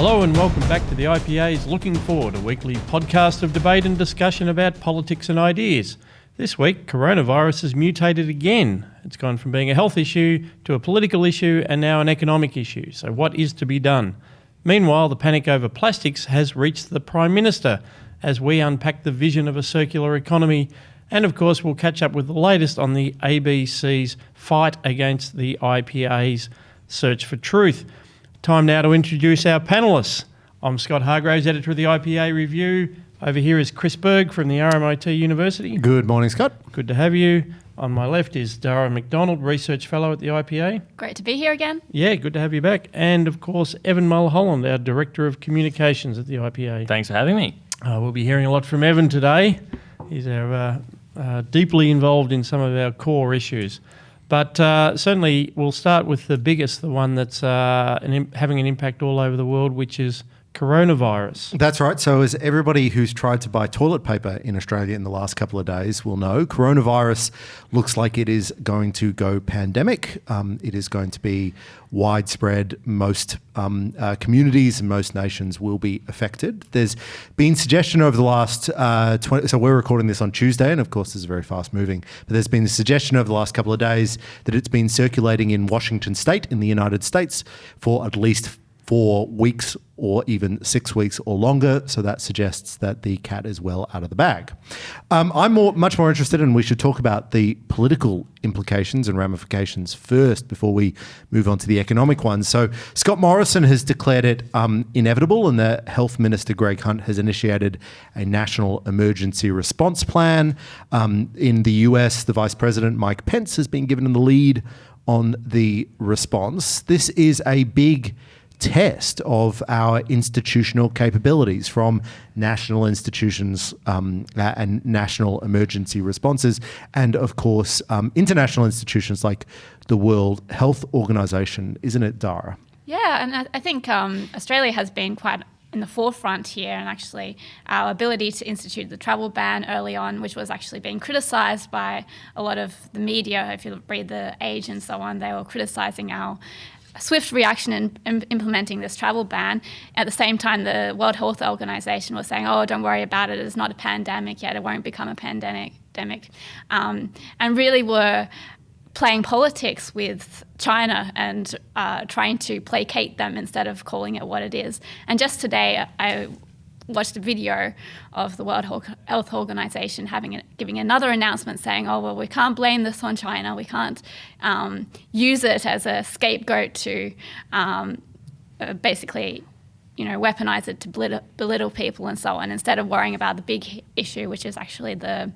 Hello and welcome back to the IPA's Looking Forward, a weekly podcast of debate and discussion about politics and ideas. This week, coronavirus has mutated again. It's gone from being a health issue to a political issue and now an economic issue. So what is to be done? Meanwhile, the panic over plastics has reached the Prime Minister as we unpack the vision of a circular economy. And of course, we'll catch up with the latest on the ABC's fight against the IPA's search for truth. Time now to introduce our panellists. I'm Scott Hargreaves, editor of the IPA Review. Over here is Chris Berg from the RMIT University. Good morning, Scott. Good to have you. On my left is Dara Macdonald, research fellow at the IPA. Great to be here again. Yeah, good to have you back. And of course, Evan Mulholland, our director of communications at the IPA. Thanks for having me. We'll be hearing a lot from Evan today. He's our deeply involved in some of our core issues. But certainly we'll start with the biggest, the one that's having an impact all over the world, which is coronavirus. That's right. So as everybody who's tried to buy toilet paper in Australia in the last couple of days will know, coronavirus looks like it is going to go pandemic. It is going to be widespread. Most communities and most nations will be affected. There's been suggestion over the last so we're recording this on Tuesday, and of course this is very fast moving, but there's been a suggestion over the last couple of days that it's been circulating in Washington State in the United States for at least 4 weeks or even 6 weeks or longer. So that suggests that the cat is well out of the bag. I'm much more interested, and we should talk about the political implications and ramifications first before we move on to the economic ones. So Scott Morrison has declared it inevitable, and the Health Minister Greg Hunt has initiated a national emergency response plan. In the US, the Vice President Mike Pence has been given the lead on the response. This is a big test of our institutional capabilities from national institutions and national emergency responses, and of course international institutions like the World Health Organization, isn't it, Dara? Yeah, and I think Australia has been quite in the forefront here, and actually our ability to institute the travel ban early on, which was actually being criticised by a lot of the media. If you read The Age and so on, they were criticising our swift reaction in implementing this travel ban. At the same time, the World Health Organization was saying, oh, don't worry about it, it's not a pandemic yet, it won't become a pandemic. And really were playing politics with China and trying to placate them instead of calling it what it is. And just today, I watched a video of the World Health Organization giving another announcement saying, oh, well, we can't blame this on China. We can't use it as a scapegoat to basically, weaponize it to belittle people and so on, instead of worrying about the big issue, which is actually that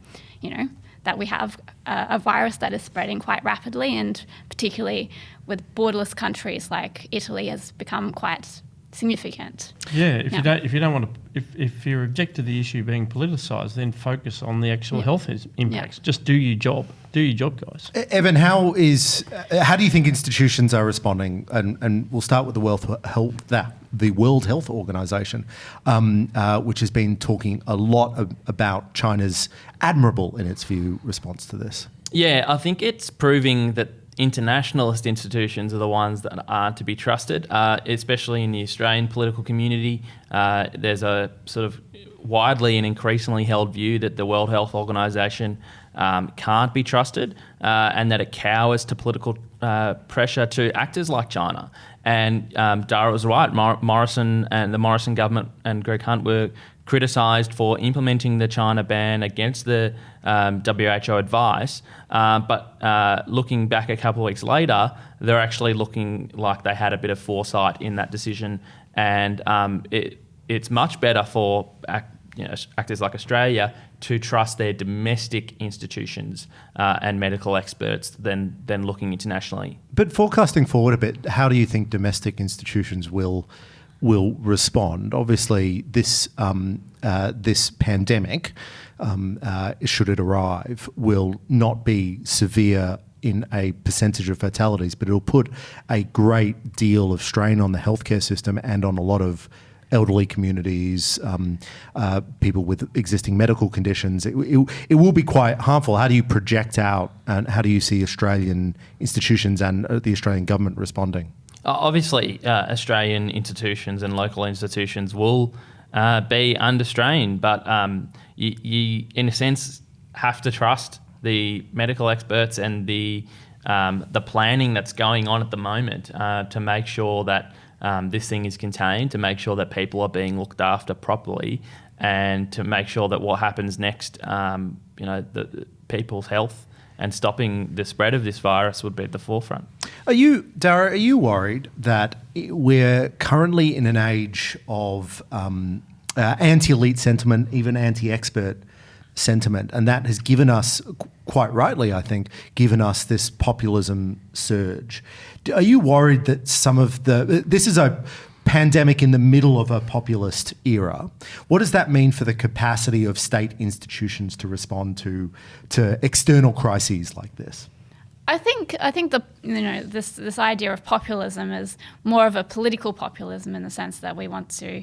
we have a virus that is spreading quite rapidly, and particularly with borderless countries like Italy has become quite significant. Yeah, if you object to the issue being politicised, then focus on the actual health impacts. Just do your job. Do your job, guys. Evan, how do you think institutions are responding? And we'll start with the World Health Organization, which has been talking a lot about China's admirable, in its view, response to this. Yeah, I think it's proving that internationalist institutions are the ones that aren't to be trusted, especially in the Australian political community. There's a sort of widely and increasingly held view that the World Health Organization can't be trusted, and that it cowers to political pressure to actors like China. And Dara was right. Morrison and the Morrison government and Greg Hunt were criticised for implementing the China ban against the WHO advice, but looking back a couple of weeks later, they're actually looking like they had a bit of foresight in that decision, and it's much better for actors like Australia to trust their domestic institutions and medical experts than looking internationally. But forecasting forward a bit, how do you think domestic institutions will respond? Obviously, this pandemic, should it arrive, will not be severe in a percentage of fatalities, but it'll put a great deal of strain on the healthcare system and on a lot of elderly communities, people with existing medical conditions. It will be quite harmful. How do you project out, and how do you see Australian institutions and the Australian government responding? Obviously, Australian institutions and local institutions will be under strain, but you, in a sense, have to trust the medical experts and the planning that's going on at the moment to make sure that this thing is contained, to make sure that people are being looked after properly, and to make sure that what happens next, the people's health and stopping the spread of this virus would be at the forefront. Dara, are you worried that we're currently in an age of anti-elite sentiment, even anti-expert sentiment, and that has given us, quite rightly, I think, given us this populism surge? Are you worried that this is a pandemic in the middle of a populist era? What does that mean for the capacity of state institutions to respond to external crises like this? I think this idea of populism is more of a political populism in the sense that we want to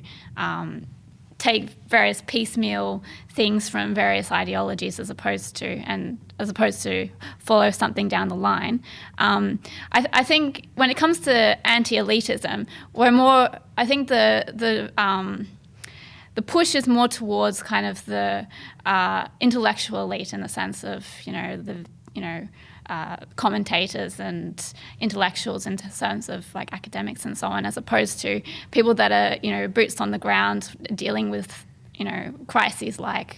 take various piecemeal things from various ideologies as opposed to follow something down the line. I think when it comes to anti-elitism, I think the push is more towards kind of the intellectual elite in the sense of commentators and intellectuals in terms of like academics and so on, as opposed to people that are boots on the ground dealing with crises like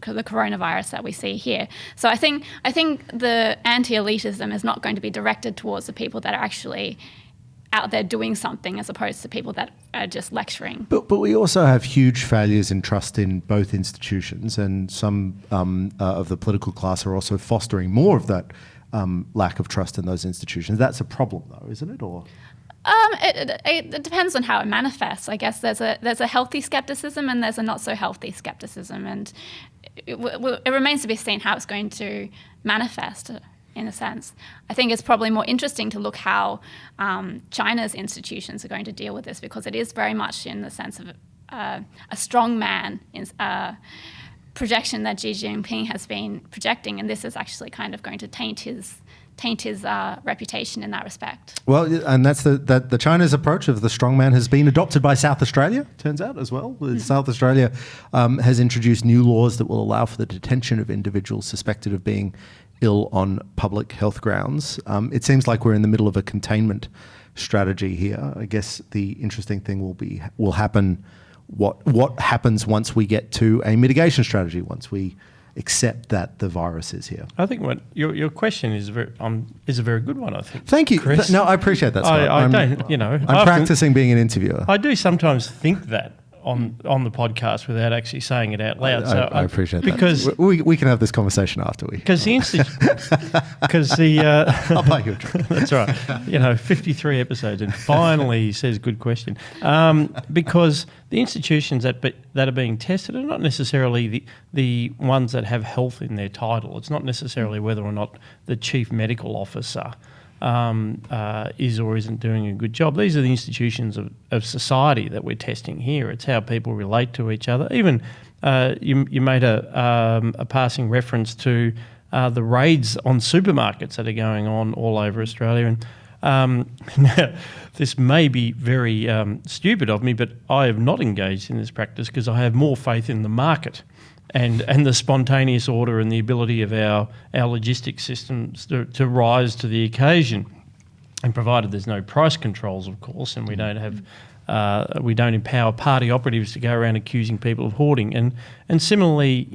the coronavirus that we see here. So I think the anti-elitism is not going to be directed towards the people that are actually out there doing something, as opposed to people that are just lecturing. But we also have huge failures in trust in both institutions, and some of the political class are also fostering more of that lack of trust in those institutions. That's a problem, though, isn't it? Or it depends on how it manifests. I guess there's a healthy skepticism and there's a not so healthy skepticism, and it remains to be seen how it's going to manifest. In a sense, I think it's probably more interesting to look how China's institutions are going to deal with this, because it is very much in the sense of a strong man projection that Xi Jinping has been projecting, and this is actually kind of going to taint his reputation in that respect. Well, and that's the China's approach of the strongman has been adopted by South Australia, turns out, as well. South Australia has introduced new laws that will allow for the detention of individuals suspected of being ill on public health grounds. It seems like we're in the middle of a containment strategy here. I guess the interesting thing will happen. What happens once we get to a mitigation strategy, once we accept that the virus is here? I think what your question is a very good one, I think. Thank you, Chris. No, I appreciate that, Scott. I'm practicing being an interviewer. I do sometimes think that on the podcast without actually saying it out loud. So I appreciate that. Because we can have this conversation after we. Because I'll buy you a drink. That's right. 53 episodes, and finally he says, "Good question." Because the institutions that are being tested are not necessarily the ones that have health in their title. It's not necessarily whether or not the chief medical officer is or isn't doing a good job. These are the institutions of society that we're testing here. It's how people relate to each other. Even you made a passing reference to the raids on supermarkets that are going on all over Australia. And this may be very stupid of me, but I have not engaged in this practice because I have more faith in the market and the spontaneous order and the ability of our logistics systems to rise to the occasion, and provided there's no price controls, of course, and we don't empower party operatives to go around accusing people of hoarding. And similarly,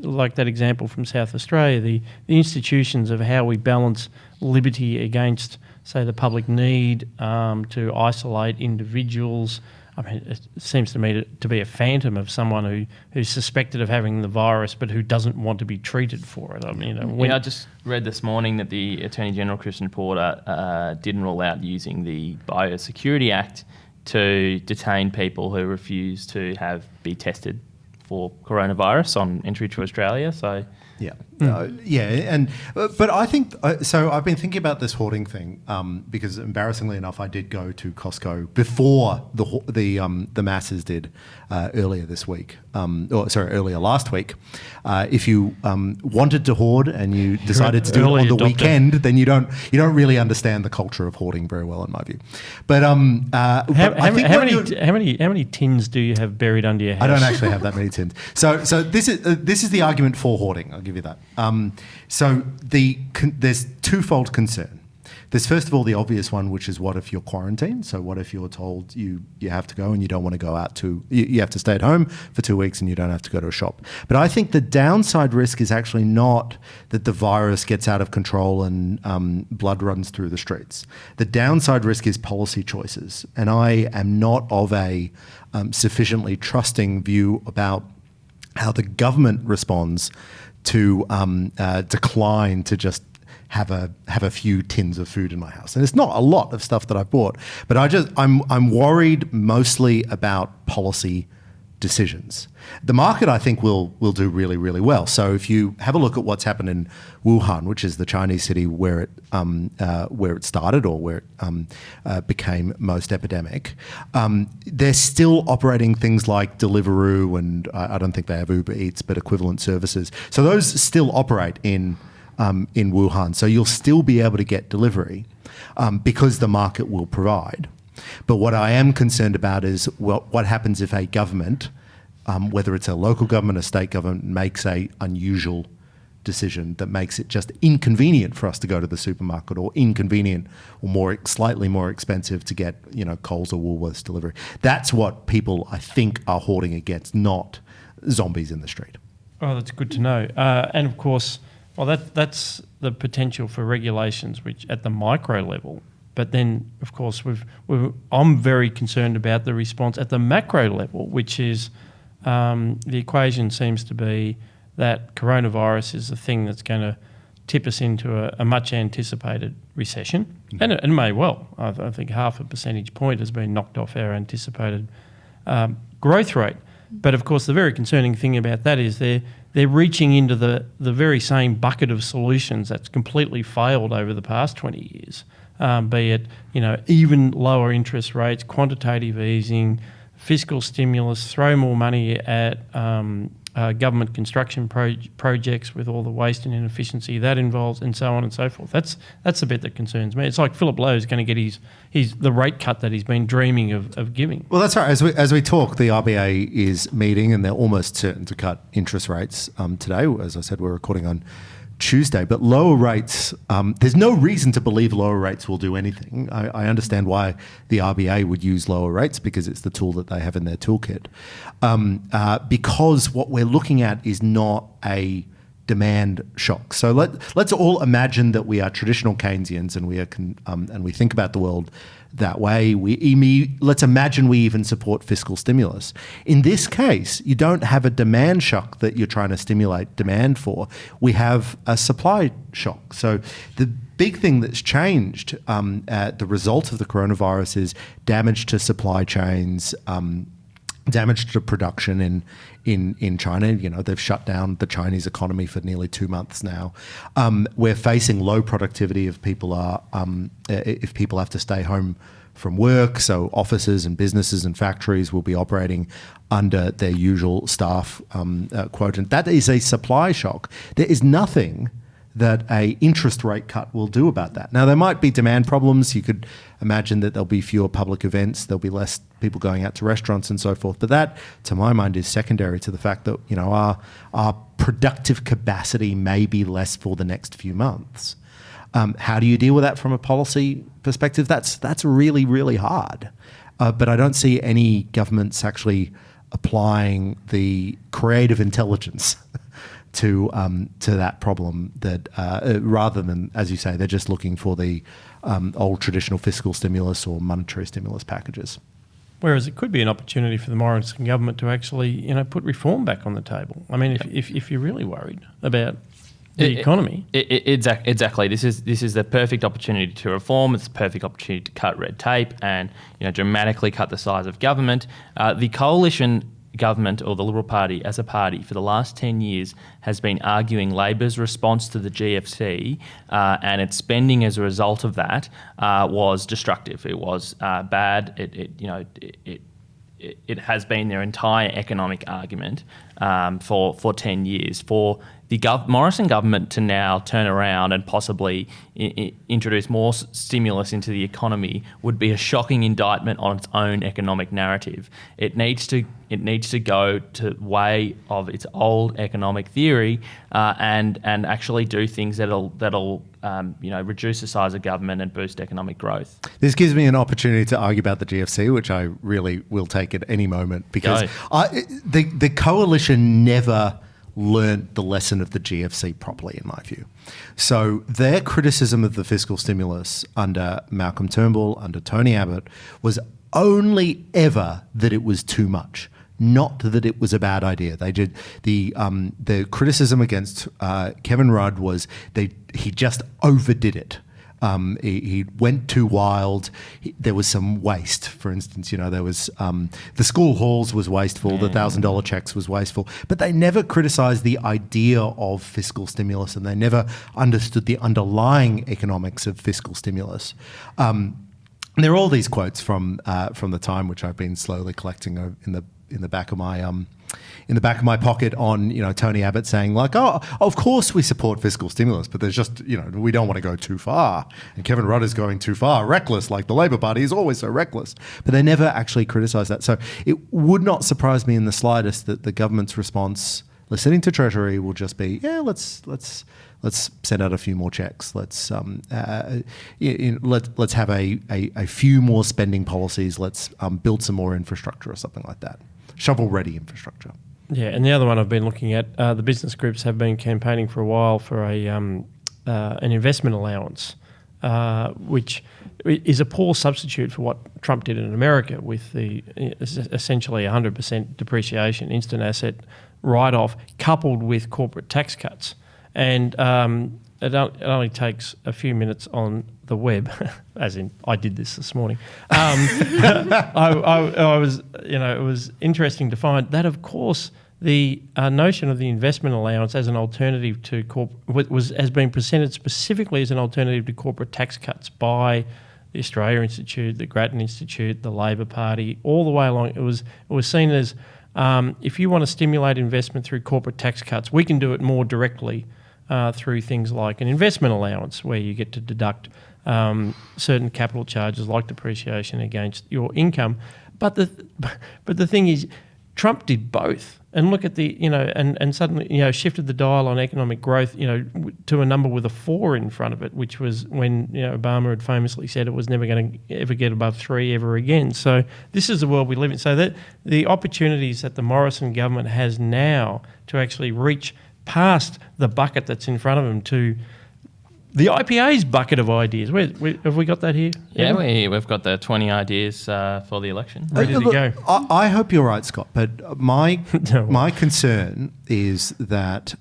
like that example from South Australia, the institutions of how we balance liberty against, say, the public need to isolate individuals. I mean, it seems to me to be a phantom of someone who's suspected of having the virus but who doesn't want to be treated for it. I mean, I just read this morning that the Attorney General, Christian Porter, didn't rule out using the Biosecurity Act to detain people who refuse to be tested for coronavirus on entry to Australia. So Yeah, but I think so. I've been thinking about this hoarding thing because, embarrassingly enough, I did go to Costco before the masses did earlier this week. Earlier last week. If you wanted to hoard and you decided to do it on the weekend, then you don't really understand the culture of hoarding very well, in my view. But how many tins do you have buried under your house? I don't actually have that many tins. So this is the argument for hoarding. I'll give you that. There's twofold concern. There's first of all the obvious one, which is what if you're quarantined? So what if you're told you have to go and you don't want to go out you have to stay at home for 2 weeks and you don't have to go to a shop. But I think the downside risk is actually not that the virus gets out of control and blood runs through the streets. The downside risk is policy choices. And I am not of a sufficiently trusting view about how the government responds to decline to just have a few tins of food in my house. And it's not a lot of stuff that I've bought, but I'm worried mostly about policy decisions. The market, I think, will do really, really well. So if you have a look at what's happened in Wuhan, which is the Chinese city where it started or where it became most epidemic, they're still operating things like Deliveroo, and I don't think they have Uber Eats, but equivalent services. So those still operate in Wuhan. So you'll still be able to get delivery because the market will provide. But what I am concerned about is what happens if a government, whether it's a local government, a state government, makes a unusual decision that makes it just inconvenient for us to go to the supermarket, or inconvenient or slightly more expensive to get, Coles or Woolworths delivery. That's what people, I think, are hoarding against, not zombies in the street. Oh, that's good to know. And of course, that's the potential for regulations, which at the micro level. But then, of course, I'm very concerned about the response at the macro level, which is the equation seems to be that coronavirus is the thing that's going to tip us into a much anticipated recession. Mm-hmm. And it may well. I think 0.5 percentage point has been knocked off our anticipated growth rate. But of course, the very concerning thing about that is they're reaching into the very same bucket of solutions that's completely failed over the past 20 years. Be it, even lower interest rates, quantitative easing, fiscal stimulus, throw more money at government construction projects with all the waste and inefficiency that involves, and so on and so forth. That's the bit that concerns me. It's like Philip Lowe is going to get the rate cut that he's been dreaming of giving. Well, that's right. As we talk, the RBA is meeting and they're almost certain to cut interest rates today. As I said, we're recording on Tuesday, but lower rates, there's no reason to believe lower rates will do anything. I understand why the RBA would use lower rates, because it's the tool that they have in their toolkit. Because what we're looking at is not a demand shock. So let's all imagine that we are traditional Keynesians and we think about the world that way. Let's imagine we even support fiscal stimulus. In this case, you don't have a demand shock that you're trying to stimulate demand for. We have a supply shock. So the big thing that's changed, the result of the coronavirus, is damage to supply chains, damage to production in China. They've shut down the Chinese economy for nearly 2 months now. We're facing low productivity if people have to stay home from work. So offices and businesses and factories will be operating under their usual staff quota. That is a supply shock. There is nothing that a interest rate cut will do about that. Now, there might be demand problems. You could imagine that there'll be fewer public events, there'll be less people going out to restaurants and so forth. But that, to my mind, is secondary to the fact that our productive capacity may be less for the next few months. How do you deal with that from a policy perspective? That's really, really hard. But I don't see any governments actually applying the creative intelligence to that problem, that rather than, as you say, they're just looking for the old traditional fiscal stimulus or monetary stimulus packages. Whereas it could be an opportunity for the Morrison government to actually, put reform back on the table. I mean, if you're really worried about the economy. Exactly. This is the perfect opportunity to reform. It's the perfect opportunity to cut red tape and dramatically cut the size of government. The coalition government or the Liberal Party as a party for the last 10 years has been arguing Labor's response to the GFC and its spending as a result of that was destructive. It was bad. It has been their entire economic argument for 10 years. For the Morrison government to now turn around and possibly introduce more stimulus into the economy would be a shocking indictment on its own economic narrative. It needs to go to way of its old economic theory and actually do things that'll reduce the size of government and boost economic growth. This gives me an opportunity to argue about the GFC, which I really will take at any moment, because the coalition never learnt the lesson of the GFC properly, in my view. So their criticism of the fiscal stimulus under Malcolm Turnbull, under Tony Abbott, was only ever that it was too much, not that it was a bad idea. They did the criticism against Kevin Rudd was he just overdid it. He went too wild. There was some waste. For instance, there was the school halls was wasteful. The $1,000 checks was wasteful. But they never criticised the idea of fiscal stimulus, and they never understood the underlying economics of fiscal stimulus. There are all these quotes from the time, which I've been slowly collecting in the back of my pocket on Tony Abbott saying like, oh, of course we support fiscal stimulus, but there's just we don't want to go too far, and Kevin Rudd is going too far, reckless, like the Labor Party is always so reckless. But they never actually criticised that. So it would not surprise me in the slightest that the government's response, listening to Treasury, will just be let's send out a few more checks. Let's have a few more spending policies. Let's build some more infrastructure or something like that. Shovel-ready infrastructure. Yeah, and the other one I've been looking at, the business groups have been campaigning for a while for an investment allowance, which is a poor substitute for what Trump did in America with the essentially 100% depreciation, instant asset write-off, coupled with corporate tax cuts. And it only takes a few minutes on the web, as in I did this morning. I was, it was interesting to find that, of course, the notion of the investment allowance as an alternative to has been presented specifically as an alternative to corporate tax cuts by the Australia Institute, the Grattan Institute, the Labor Party, all the way along. It was seen as if you want to stimulate investment through corporate tax cuts, we can do it more directly through things like an investment allowance, where you get to deduct certain capital charges like depreciation against your income. But the thing is, Trump did both, and look at the and suddenly shifted the dial on economic growth to a number with a 4 in front of it, which was when Obama had famously said it was never going to ever get above 3 ever again. So this is the world we live in. So that the opportunities that the Morrison government has now to actually reach past the bucket that's in front of them to the IPA's bucket of ideas. Have we got that here? Yeah, we've got the 20 ideas for the election. Ready to go. I hope you're right, Scott, but my concern is that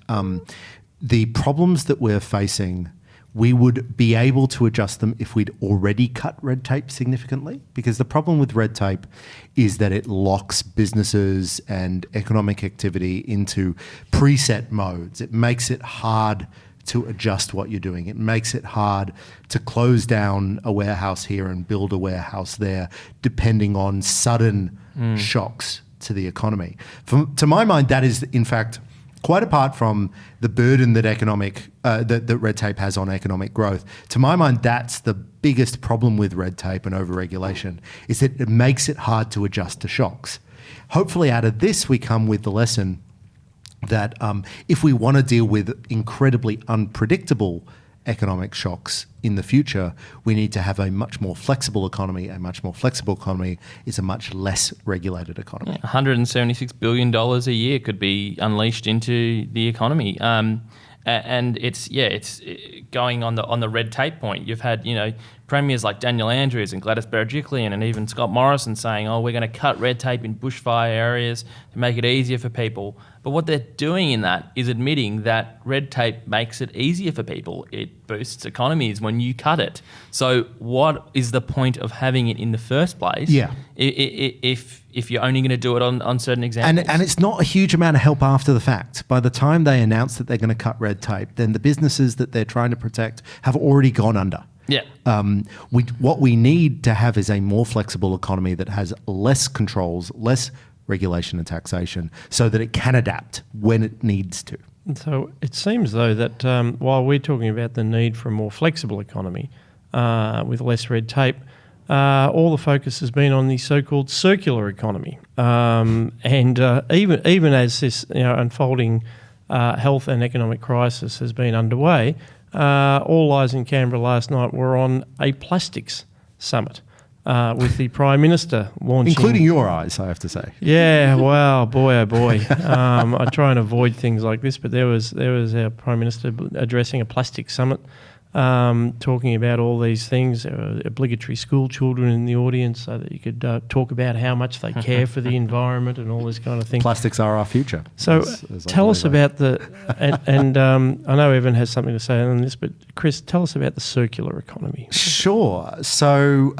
the problems that we're facing, we would be able to adjust them if we'd already cut red tape significantly, because the problem with red tape is that it locks businesses and economic activity into preset modes. It makes it hard to adjust what you're doing. It makes it hard to close down a warehouse here and build a warehouse there, depending on sudden shocks to the economy. To my mind, that is, in fact, quite apart from the burden that that red tape has on economic growth. To my mind, that's the biggest problem with red tape and overregulation, is that it makes it hard to adjust to shocks. Hopefully, out of this, we come with the lesson that if we want to deal with incredibly unpredictable economic shocks in the future, we need to have a much more flexible economy. A much more flexible economy is a much less regulated economy. $176 billion a year could be unleashed into the economy. And it's going on the red tape point. You've had, premiers like Daniel Andrews and Gladys Berejiklian and even Scott Morrison saying, oh, we're going to cut red tape in bushfire areas to make it easier for people. But what they're doing in that is admitting that red tape makes it easier for people. It boosts economies when you cut it. So what is the point of having it in the first place? Yeah. If you're only going to do it on certain examples. And it's not a huge amount of help after the fact. By the time they announce that they're going to cut red tape, then the businesses that they're trying to protect have already gone under. Yeah. What we need to have is a more flexible economy that has less controls, less regulation and taxation, so that it can adapt when it needs to. So it seems, though, that while we're talking about the need for a more flexible economy with less red tape, all the focus has been on the so-called circular economy. And even as this unfolding health and economic crisis has been underway, all eyes in Canberra last night were on a plastics summit with the Prime Minister launching... Including your eyes, I have to say. Yeah, wow, boy, oh boy. I try and avoid things like this, but there was our Prime Minister addressing a plastics summit, talking about all these things. There were obligatory school children in the audience so that you could talk about how much they care for the environment and all this kind of thing. Plastics are our future. So tell us about and I know Evan has something to say on this, but Chris, tell us about the circular economy. Sure. So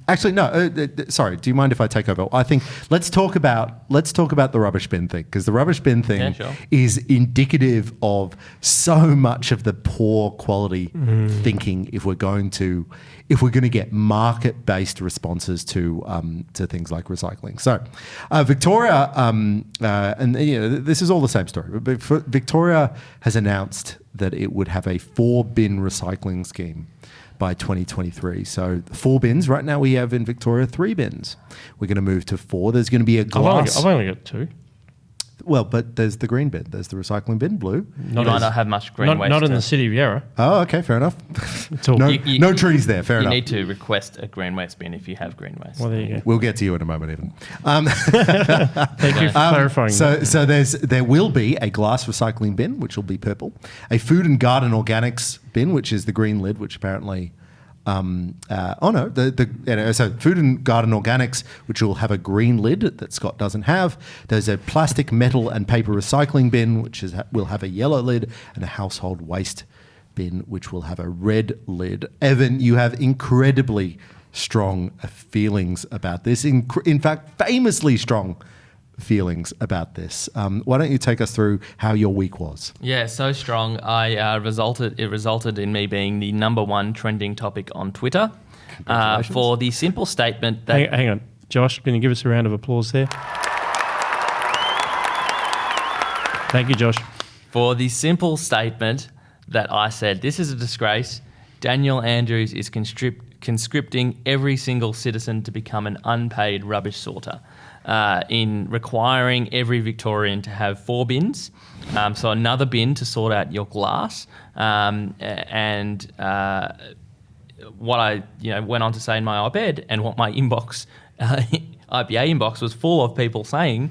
actually, no, sorry, do you mind if I take over? I think let's talk about the rubbish bin thing, because the rubbish bin thing is indicative of so much of the poor quality thinking if we're going to get market-based responses to things like recycling. So Victoria, and this is all the same story, but Victoria has announced that it would have a 4-bin recycling scheme by 2023. So 4 bins. Right now we have in Victoria 3 bins. We're going to move to 4. There's going to be a glass. I've only got 2. Well, but there's the green bin. There's the recycling bin, blue. You might not have much green waste. Not in the city of Yarra. Oh, okay, fair enough. No trees there, fair enough. You need to request a green waste bin if you have green waste. Well, there you go. We'll get to you in a moment, even. Thank you for clarifying. So there will be a glass recycling bin, which will be purple, a food and garden organics bin, which is the green lid, which apparently... so food and garden organics, which will have a green lid that Scott doesn't have. There's a plastic, metal and paper recycling bin, which will have a yellow lid, and a household waste bin, which will have a red lid. Evan, you have incredibly strong feelings about this. In fact, famously strong feelings about this. Why don't you take us through how your week was? Yeah, so strong. It resulted in me being the #1 trending topic on Twitter for the simple statement that... Hang on. Josh, can you give us a round of applause there? Thank you, Josh. For the simple statement that I said, this is a disgrace. Daniel Andrews is conscripting every single citizen to become an unpaid rubbish sorter. In requiring every Victorian to have 4 bins, so another bin to sort out your glass, and what I went on to say in my op-ed, and what my inbox, IPA inbox, was full of people saying,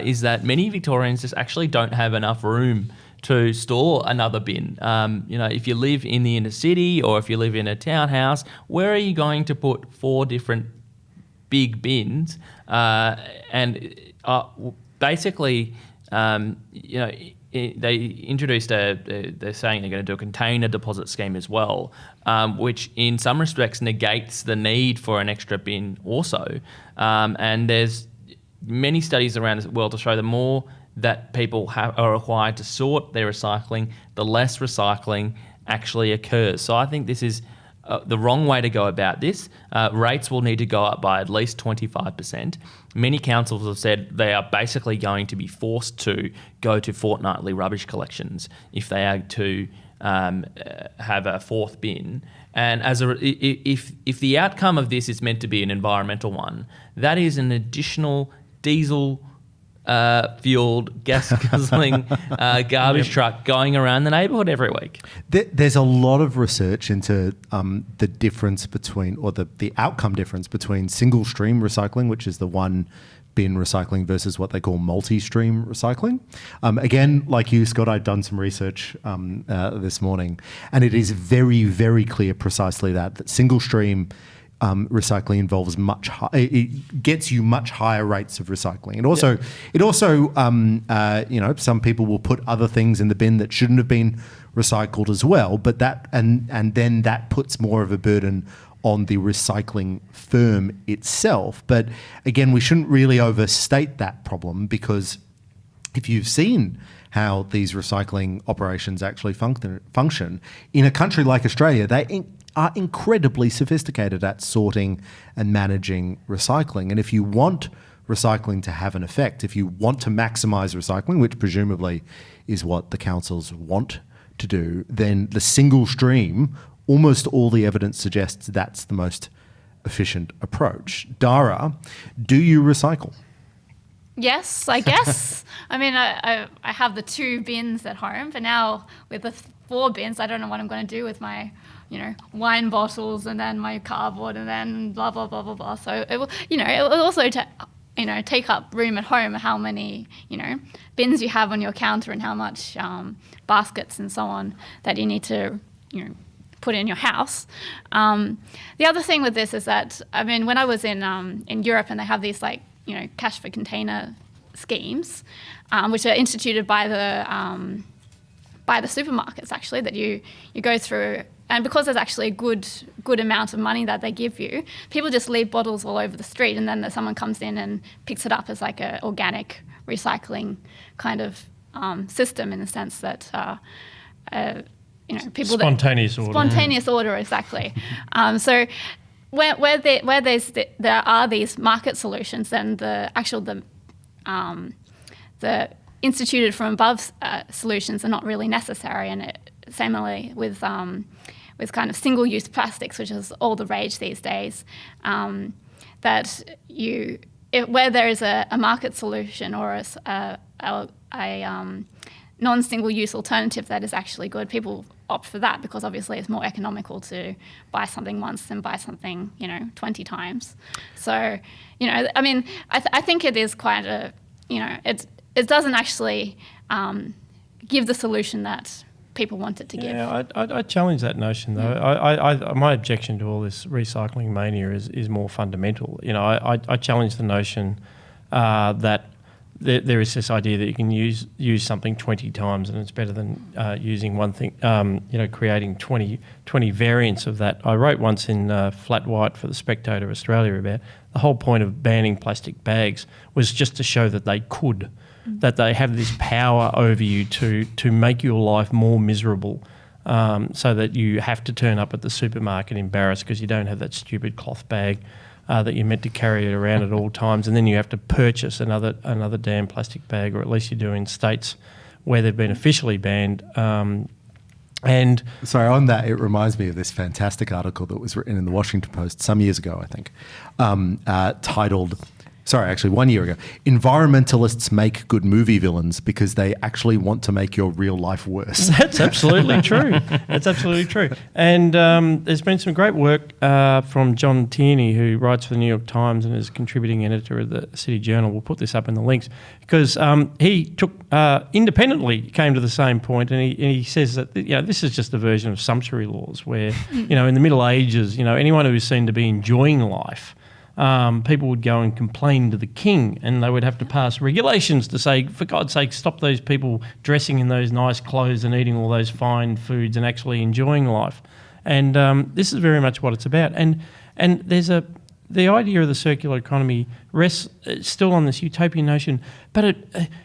is that many Victorians just actually don't have enough room to store another bin. If you live in the inner city or if you live in a townhouse, where are you going to put 4 different big bins? Basically, they introduced they're saying they're going to do a container deposit scheme as well, which in some respects negates the need for an extra bin also. And there's many studies around the world to show the more that people are required to sort their recycling, the less recycling actually occurs. So I think this is the wrong way to go about this. Rates will need to go up by at least 25%. Many councils have said they are basically going to be forced to go to fortnightly rubbish collections if they are to have a 4th bin. And if the outcome of this is meant to be an environmental one, that is an additional diesel fueled, gas guzzling garbage truck going around the neighbourhood every week. There's a lot of research into the difference between, or the outcome difference between single stream recycling, which is the one bin recycling, versus what they call multi-stream recycling. Again, like you, Scott, I've done some research this morning, and it is very, very clear precisely that single stream recycling involves it gets you much higher rates of recycling. It also, some people will put other things in the bin that shouldn't have been recycled as well, but that and then that puts more of a burden on the recycling firm itself. But again, we shouldn't really overstate that problem, because if you've seen how these recycling operations actually function in a country like Australia, they are incredibly sophisticated at sorting and managing recycling. And if you want recycling to have an effect, if you want to maximise recycling, which presumably is what the councils want to do, then the single stream, almost all the evidence suggests that's the most efficient approach. Dara, do you recycle? Yes, I guess. I mean, I have the 2 bins at home, but now with the 4 bins, I don't know what I'm going to do with my, wine bottles and then my cardboard and then blah, blah, blah, blah, blah. So it will, it will also take up room at home, how many, bins you have on your counter and how much baskets and so on that you need to, put in your house. The other thing with this is that, I mean, when I was in Europe, and they have these cash for container schemes, which are instituted by the supermarkets, actually, that you go through. And because there's actually a good amount of money that they give you, people just leave bottles all over the street, and then someone comes in and picks it up as like a organic recycling kind of system, in the sense that people spontaneous order, exactly. So where there are these market solutions, then the instituted from above solutions are not really necessary. And similarly with kind of single-use plastics, which is all the rage these days, that where there is a market solution or a non-single-use alternative that is actually good, people opt for that, because obviously it's more economical to buy something once than buy something 20 times. So I mean, I think it is quite a it doesn't actually give the solution that people want it to give. Yeah, I challenge that notion though. I my objection to all this recycling mania is more fundamental. I challenge the notion that there is this idea that you can use something 20 times and it's better than using one thing, creating 20 variants of that. I wrote once in Flat White for the Spectator Australia about the whole point of banning plastic bags was just to show that they could, that they have this power over you to make your life more miserable, so that you have to turn up at the supermarket embarrassed because you don't have that stupid cloth bag that you're meant to carry it around at all times, and then you have to purchase another damn plastic bag, or at least you do in states where they've been officially banned. And sorry, on that, it reminds me of this fantastic article that was written in the Washington Post some years ago, I think, titled, 1 year ago, "Environmentalists make good movie villains because they actually want to make your real life worse." That's absolutely true. That's absolutely true. And there's been some great work from John Tierney, who writes for the New York Times and is a contributing editor of the City Journal. We'll put this up in the links, because he took independently came to the same point, and he says that this is just a version of sumptuary laws, where in the Middle Ages, anyone who was seen to be enjoying life, people would go and complain to the king, and they would have to pass regulations to say, for God's sake, stop those people dressing in those nice clothes and eating all those fine foods and actually enjoying life. And this is very much what it's about. And there's the idea of the circular economy rests still on this utopian notion, but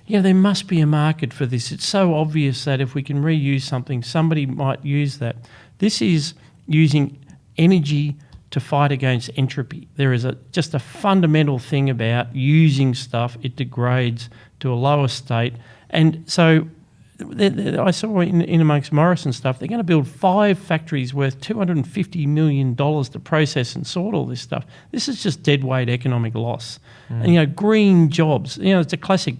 there must be a market for this. It's so obvious that if we can reuse something, somebody might use that. This is using energy to fight against entropy. There is just a fundamental thing about using stuff. It degrades to a lower state. And so I saw in amongst Morrison stuff, they're going to build 5 factories worth $250 million to process and sort all this stuff. This is just dead weight economic loss. And, green jobs, it's a classic,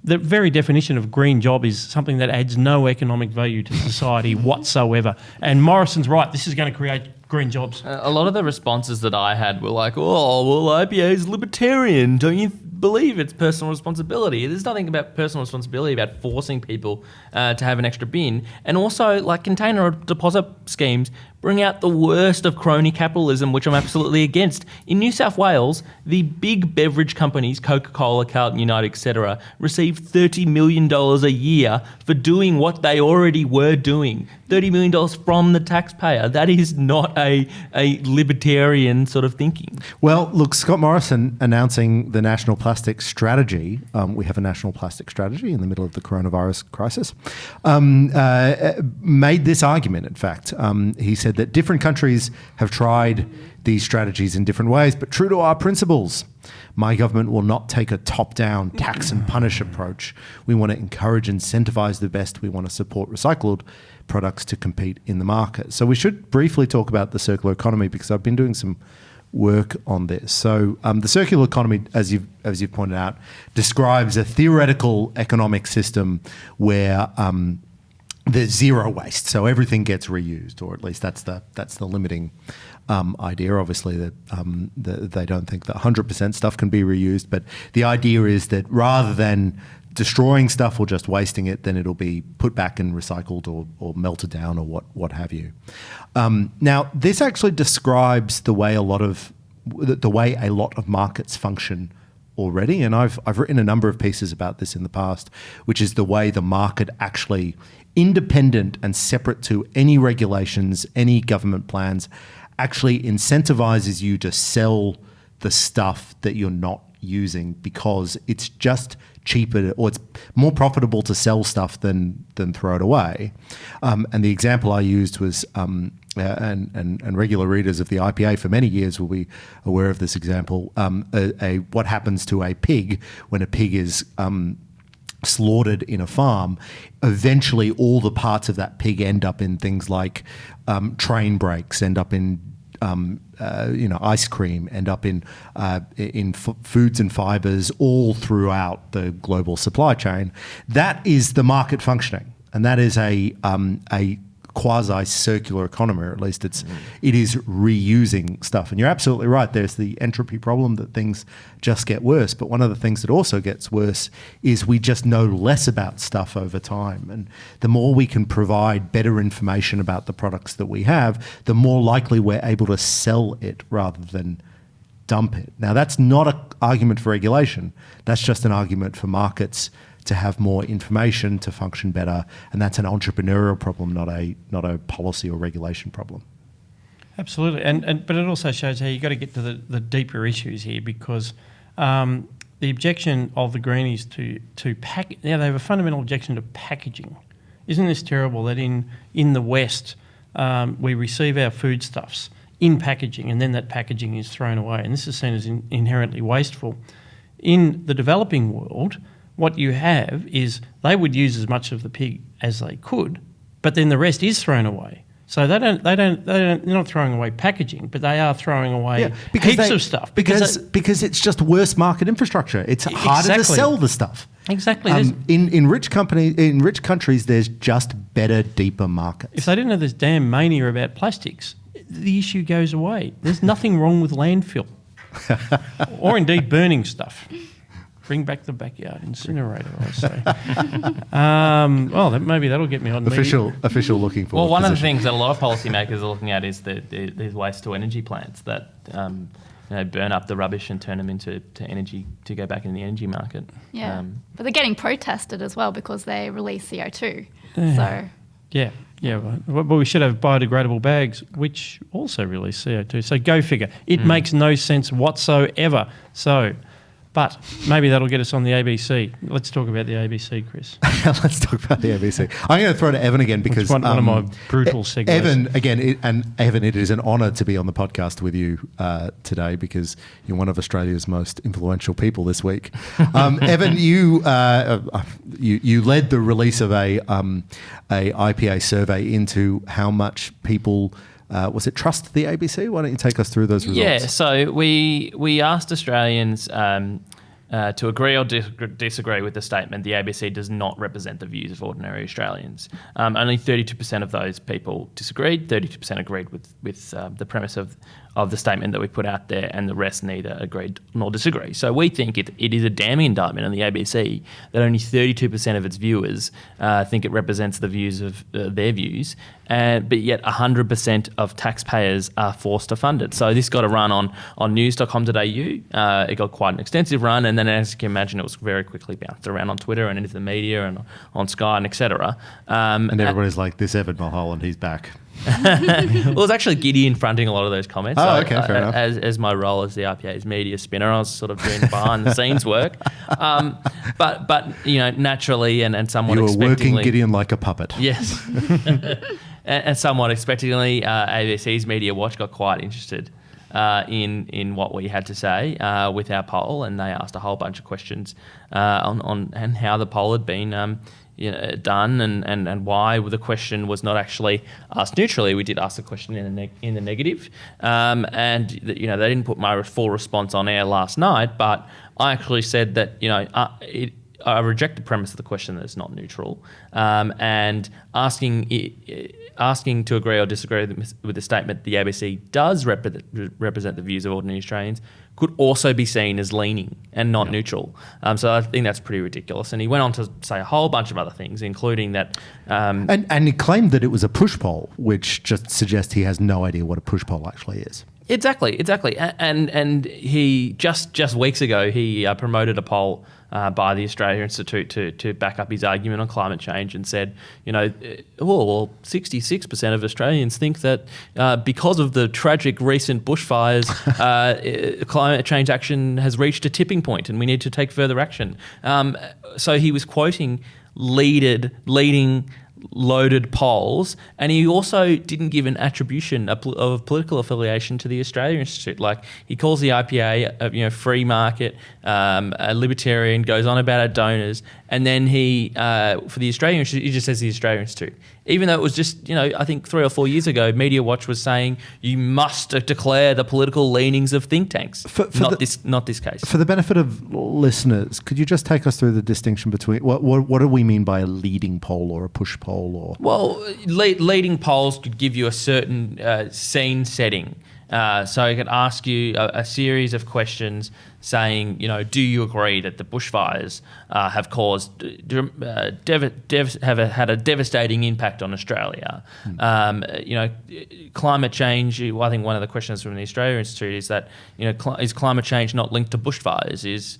the very definition of green job is something that adds no economic value to society whatsoever. And Morrison's right, this is going to create green jobs. A lot of the responses that I had were like, oh, well, IPA is libertarian. Don't you believe it's personal responsibility? There's nothing about personal responsibility about forcing people to have an extra bin. And also, like, container deposit schemes bring out the worst of crony capitalism, which I'm absolutely against. In New South Wales, the big beverage companies, Coca-Cola, Carlton United, etc., receive $30 million a year for doing what they already were doing. $30 million from the taxpayer. That is not a libertarian sort of thinking. Well, look, Scott Morrison announcing the National Plastic Strategy. We have a National Plastic Strategy in the middle of the coronavirus crisis. Made this argument, in fact. He said that different countries have tried these strategies in different ways, but true to our principles, my government will not take a top-down tax and punish approach. We want to encourage and incentivise the best. We want to support recycled products to compete in the market. So we should briefly talk about the circular economy, because I've been doing some work on this. So the circular economy, as you've pointed out, describes a theoretical economic system where there's zero waste, so everything gets reused, or at least that's the limiting idea. Obviously, that they don't think that 100% stuff can be reused, but the idea is that rather than destroying stuff or just wasting it, then it'll be put back and recycled or melted down or what have you. Now, this actually describes the way a lot of markets function already, and I've written a number of pieces about this in the past, which is the way the market actually, independent and separate to any regulations, any government plans, actually incentivizes you to sell the stuff that you're not using, because it's just cheaper, or it's more profitable to sell stuff than throw it away. And the example I used was, and regular readers of the IPA for many years will be aware of this example, what happens to a pig when a pig is slaughtered in a farm. Eventually all the parts of that pig end up in things like train brakes, end up in ice cream, end up in foods and fibers all throughout the global supply chain. That is the market functioning, and that is a quasi-circular economy, or at least it is reusing stuff. And you're absolutely right, there's the entropy problem that things just get worse, but one of the things that also gets worse is we just know less about stuff over time. And the more we can provide better information about the products that we have, the more likely we're able to sell it rather than dump it. Now, that's not an argument for regulation, that's just an argument for markets to have more information, to function better, and that's an entrepreneurial problem, not a policy or regulation problem. Absolutely, but it also shows how you've got to get to the deeper issues here, because the objection of the Greenies to pack, they have a fundamental objection to packaging. Isn't this terrible that in the West we receive our foodstuffs in packaging, and then that packaging is thrown away, and this is seen as inherently wasteful. In the developing world, what you have is they would use as much of the pig as they could, but then the rest is thrown away. So they're not throwing away packaging, but they are throwing away heaps of stuff. Because it's just worse market infrastructure. It's harder to sell the stuff. Exactly. In rich countries, there's just better, deeper markets. If they didn't have this damn mania about plastics, the issue goes away. There's nothing wrong with landfill, or indeed burning stuff. Bring back the backyard incinerator, I say. Maybe that'll get me on official looking for. Well, one of the things that a lot of policymakers are looking at is these waste to energy plants that burn up the rubbish and turn them into energy to go back in the energy market. Yeah, but they're getting protested as well because they release CO2. But we should have biodegradable bags, which also release CO2. So go figure. It makes no sense whatsoever. So But maybe that'll get us on the ABC. Let's talk about the ABC, Chris. Let's talk about the ABC. I'm going to throw to Evan again because one of my brutal segues. Evan, again, Evan, it is an honour to be on the podcast with you today because you're one of Australia's most influential people this week. Evan, you led the release of a IPA survey into how much people. Was it trust the ABC? Why don't you take us through those results? Yeah, so we asked Australians to agree or disagree with the statement the ABC does not represent the views of ordinary Australians. Only 32% of those people disagreed, 32% agreed with the premise of the statement that we put out there, and the rest neither agreed nor disagree. So we think it is a damning indictment on the ABC that only 32% of its viewers think it represents the views of their views, but yet 100% of taxpayers are forced to fund it. So this got a run on news.com.au. It got quite an extensive run, and then as you can imagine, it was very quickly bounced around on Twitter and into the media and on Sky and etc. And everybody's like, this Evan Mulholland, he's back. Well, it was actually Gideon fronting a lot of those comments. Oh, okay, fair enough. As my role as the RPA's media spinner, I was sort of doing behind the scenes work. But naturally and somewhat you were expectingly, working Gideon like a puppet. Yes. and somewhat expectingly, ABC's Media Watch got quite interested in what we had to say with our poll, and they asked a whole bunch of questions on and how the poll had been done and why the question was not actually asked neutrally. We did ask the question in the negative, and they didn't put my full response on air last night, but I actually said that I reject the premise of the question that it's not neutral, and asking to agree or disagree with the statement the ABC does represent the views of ordinary Australians could also be seen as leaning and not neutral. So I think that's pretty ridiculous. And he went on to say a whole bunch of other things, including that... And he claimed that it was a push poll, which just suggests he has no idea what a push poll actually is. Exactly. And he just weeks ago he promoted a poll by the Australia Institute to back up his argument on climate change, and said, 66% of Australians think that because of the tragic recent bushfires, climate change action has reached a tipping point and we need to take further action. So he was quoting leading loaded polls, and he also didn't give an attribution of political affiliation to the Australia Institute. Like, he calls the IPA a free market, a libertarian, goes on about our donors, and then he for the Australia Institute, he just says the Australia Institute, even though it was just I think 3 or 4 years ago Media Watch was saying you must declare the political leanings of think tanks. Not this case. For the benefit of listeners, could you just take us through the distinction between what do we mean by a leading poll or a push poll? Or leading polls could give you a certain scene setting. So it could ask you a series of questions saying, do you agree that the bushfires have caused have had a devastating impact on Australia? Climate change. I think one of the questions from the Australia Institute is that is climate change not linked to bushfires?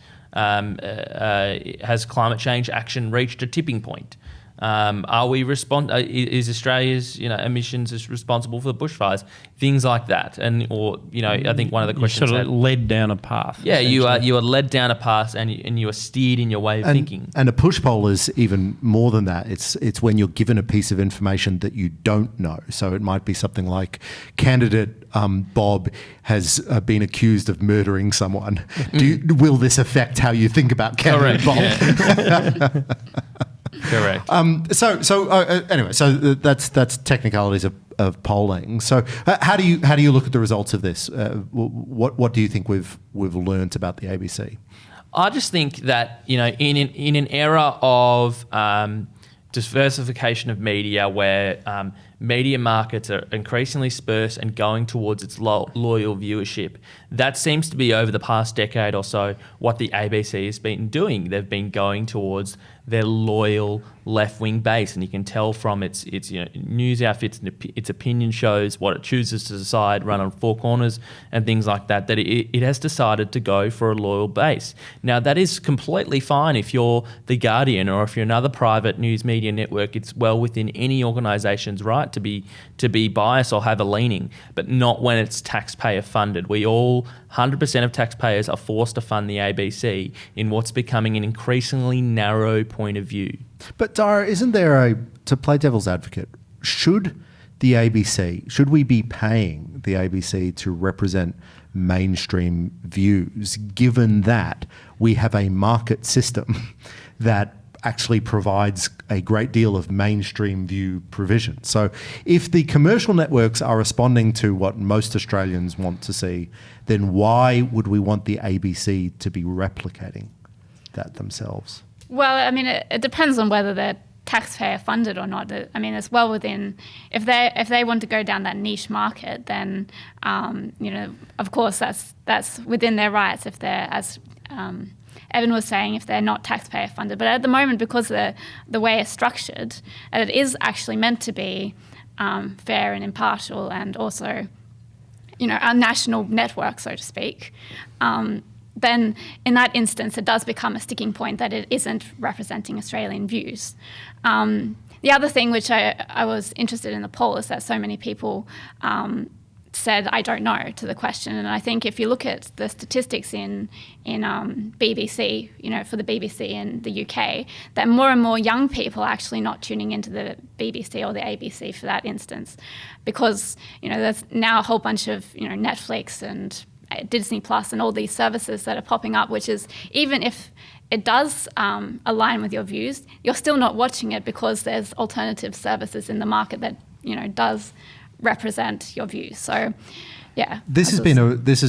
Has climate change action reached a tipping point? Are we is Australia's emissions responsible for the bushfires? Things like that, I think one of the questions sort of led down a path. Yeah, you are led down a path, and you are steered in your way of thinking. And a push poll is even more than that. It's when you're given a piece of information that you don't know. So it might be something like candidate Bob has been accused of murdering someone. Will this affect how you think about candidate Bob? Yeah. Correct. Anyway, that's technicalities of polling. So how do you look at the results of this? What do you think we've learnt about the ABC? I just think that in an era of diversification of media, where media markets are increasingly sparse and going towards its loyal viewership, that seems to be, over the past decade or so, what the ABC has been doing. They've been going towards their loyal left-wing base, and you can tell from its news outfits and its opinion shows, what it chooses to decide, run on four corners and things like that, that it has decided to go for a loyal base. Now, that is completely fine if you're The Guardian or if you're another private news media network. It's well within any organisation's right right to be biased or have a leaning, but not when it's taxpayer funded. We all, 100% of taxpayers are forced to fund the ABC in what's becoming an increasingly narrow point of view. But Dara, isn't there to play devil's advocate, should we be paying the ABC to represent mainstream views, given that we have a market system that actually provides a great deal of mainstream view provision? So if the commercial networks are responding to what most Australians want to see, then why would we want the ABC to be replicating that themselves? Well, I mean, it depends on whether they're taxpayer funded or not. I mean, it's well within, if they want to go down that niche market, then of course that's within their rights. If they're, as Evan was saying, if they're not taxpayer funded. But at the moment, because the way it's structured, and it is actually meant to be fair and impartial, and also, a national network, so to speak. Then in that instance, it does become a sticking point that it isn't representing Australian views. The other thing which I was interested in the poll is that so many people said, I don't know, to the question. And I think if you look at the statistics in BBC, for the BBC in the UK, that more and more young people are actually not tuning into the BBC or the ABC for that instance, because, there's now a whole bunch of, Netflix and Disney Plus and all these services that are popping up, which is, even if it does align with your views, you're still not watching it because there's alternative services in the market that, does represent your views. So, yeah. This has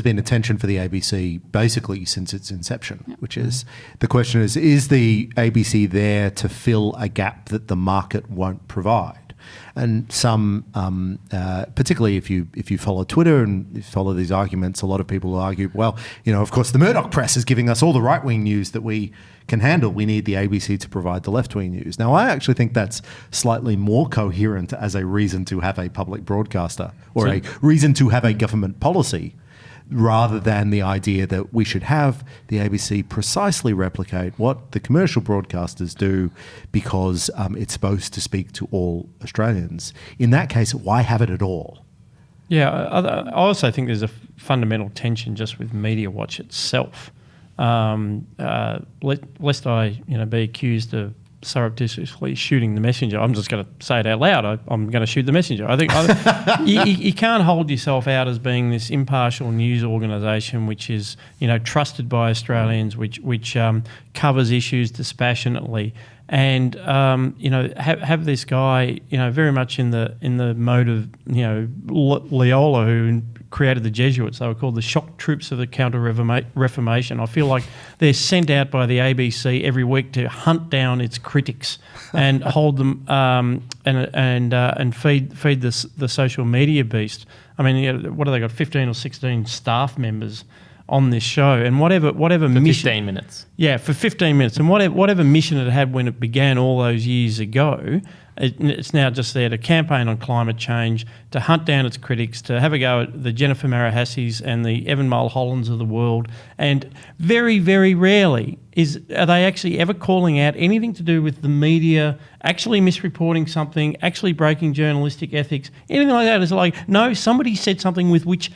been a tension for the ABC basically since its inception, which is, the question is the ABC there to fill a gap that the market won't provide? And some, particularly if you follow Twitter and you follow these arguments, a lot of people will argue, well, of course the Murdoch press is giving us all the right-wing news that we can handle. We need the ABC to provide the left-wing news. Now, I actually think that's slightly more coherent as a reason to have a public broadcaster, or a reason to have a government policy, rather than the idea that we should have the ABC precisely replicate what the commercial broadcasters do because it's supposed to speak to all Australians. In that case, why have it at all? Yeah, I also think there's a fundamental tension just with Media Watch itself. Lest I be accused of surreptitiously shooting the messenger, I'm just going to say it out loud. I'm going to shoot the messenger. I think you can't hold yourself out as being this impartial news organisation which is trusted by Australians, which covers issues dispassionately, and have this guy very much in the mode of Loyola, who created the Jesuits. They were called the shock troops of the Counter-Reformation. I feel like they're sent out by the ABC every week to hunt down its critics and hold them and feed the social media beast. I mean, what have they got? 15 or 16 staff members on this show, and whatever for mission, 15 minutes. Yeah, for 15 minutes, and whatever mission it had when it began all those years ago, it's now just there to campaign on climate change, to hunt down its critics, to have a go at the Jennifer Marahassis and the Evan Mulhollands of the world. And very, very rarely are they actually ever calling out anything to do with the media actually misreporting something, actually breaking journalistic ethics, anything like that. It's like, no, somebody said something with which